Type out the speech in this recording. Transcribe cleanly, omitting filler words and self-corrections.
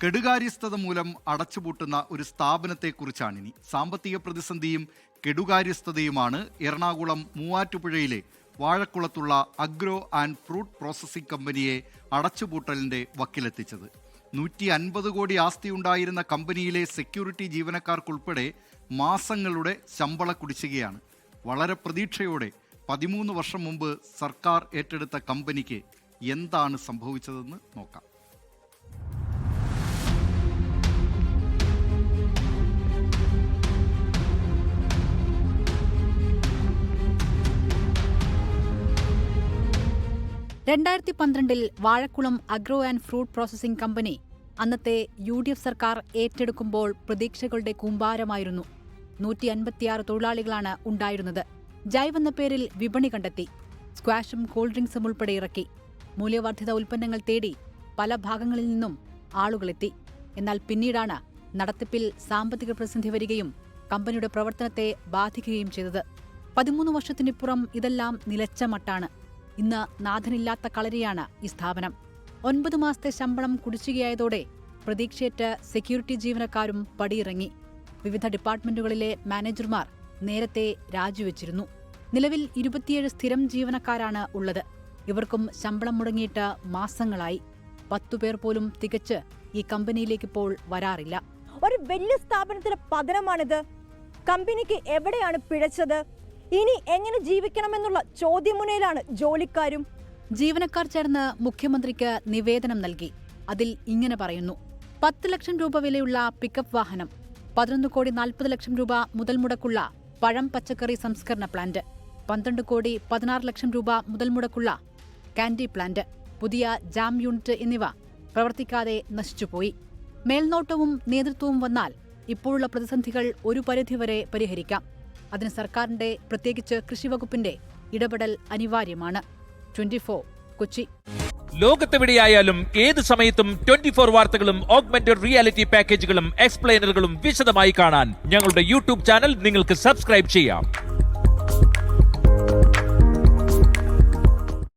കെടുകാര്യസ്ഥത മൂലം അടച്ചുപൂട്ടുന്ന ഒരു സ്ഥാപനത്തെക്കുറിച്ചാണിനി. സാമ്പത്തിക പ്രതിസന്ധിയും കെടുകാര്യസ്ഥതയുമാണ് എറണാകുളം മൂവാറ്റുപുഴയിലെ വാഴക്കുളത്തുള്ള അഗ്രോ ആൻഡ് ഫ്രൂട്ട് പ്രോസസ്സിംഗ് കമ്പനിയെ അടച്ചുപൂട്ടലിൻ്റെ വക്കിലെത്തിച്ചത്. 150 കോടി ആസ്തിയുണ്ടായിരുന്ന കമ്പനിയിലെ സെക്യൂരിറ്റി ജീവനക്കാർക്കുൾപ്പെടെ മാസങ്ങളുടെ ശമ്പള കുടിശ്ശികയാണ്. വളരെ പ്രതീക്ഷയോടെ 13 വർഷം മുമ്പ് സർക്കാർ ഏറ്റെടുത്ത കമ്പനിക്ക് എന്താണ് സംഭവിച്ചതെന്ന് നോക്കാം. ൽ Vazhakulam agro and fruit processing company അന്നത്തെ UDF സർക്കാർ ഏറ്റെടുക്കുമ്പോൾ പ്രതീക്ഷകളുടെ കൂമ്പാരമായിരുന്നു. 156 തൊഴിലാളികളാണ് ഉണ്ടായിരുന്നത്. ജൈവ് എന്ന പേരിൽ വിപണി കണ്ടെത്തി. സ്ക്വാഷും കൂൾ ഡ്രിങ്ക്സും ഉൾപ്പെടെ ഇറക്കി. മൂല്യവർദ്ധിത ഉൽപ്പന്നങ്ങൾ തേടി പല ഭാഗങ്ങളിൽ നിന്നും ആളുകളെത്തി. എന്നാൽ പിന്നീടാണ് നടത്തിപ്പിൽ സാമ്പത്തിക പ്രതിസന്ധി വരികയും കമ്പനിയുടെ പ്രവർത്തനത്തെ ബാധിക്കുകയും ചെയ്തത്. 13 വർഷത്തിനിപ്പുറം ഇതെല്ലാം നിലച്ച മട്ടാണ്. ഇന്ന് നാഥനില്ലാത്ത കളരിയാണ് ഈ സ്ഥാപനം. 9 മാസത്തെ ശമ്പളം കുടിശ്ശികയായതോടെ പ്രതീക്ഷയേറ്റ് സെക്യൂരിറ്റി ജീവനക്കാരും പടിയിറങ്ങി. വിവിധ ഡിപ്പാർട്ട്മെന്റുകളിലെ മാനേജർമാർ നേരത്തെ രാജിവെച്ചിരുന്നു. നിലവിൽ 27 സ്ഥിരം ജീവനക്കാരാണ് ഉള്ളത്. ഇവർക്കും ശമ്പളം മുടങ്ങിയിട്ട് മാസങ്ങളായി. 10 പേർ പോലും തികച്ച് ഈ കമ്പനിയിലേക്ക് ഇപ്പോൾ വരാറില്ല. ഒരു വലിയ സ്ഥാപനത്തിലെ പതനമാണിത്. കമ്പനിക്ക് എവിടെയാണ് പിഴച്ചത്? ഇനി എങ്ങനെ ജീവിക്കണമെന്നുള്ള ചോദ്യമുനയിലാണ് ജോലിക്കാരും. ജീവനക്കാർ ചേർന്ന് മുഖ്യമന്ത്രിക്ക് നിവേദനം നൽകി. അതിൽ ഇങ്ങനെ പറയുന്നു: 10 ലക്ഷം രൂപ വിലയുള്ള പിക്കപ്പ് വാഹനം, 11 കോടി 40 ലക്ഷം രൂപ മുതൽ മുടക്കുള്ള പഴം പച്ചക്കറി സംസ്കരണ പ്ലാന്റ്, 12 കോടി 16 ലക്ഷം രൂപ മുതൽ മുടക്കുള്ള കാൻഡി പ്ലാന്റ്, പുതിയ ജാം യൂണിറ്റ് എന്നിവ പ്രവർത്തിക്കാതെ നശിച്ചുപോയി. മേൽനോട്ടവും നേതൃത്വവും വന്നാൽ ഇപ്പോഴുള്ള പ്രതിസന്ധികൾ ഒരു പരിധിവരെ പരിഹരിക്കാം. അതിന് സർക്കാരിന്റെ, പ്രത്യേകിച്ച് കൃഷിവകുപ്പിന്റെ ഇടപെടൽ അനിവാര്യമാണ്. 24 കൊച്ചി. ലോകത്തെവിടെയായാലും ഏത് സമയത്തും 24 വാർത്തകളും ഓഗ്മെന്റഡ് റിയാലിറ്റി പാക്കേജുകളും എക്സ്പ്ലെയിനറുകളും വിശദമായി കാണാൻ ഞങ്ങളുടെ YouTube ചാനൽ നിങ്ങൾക്ക് സബ്സ്ക്രൈബ് ചെയ്യാം.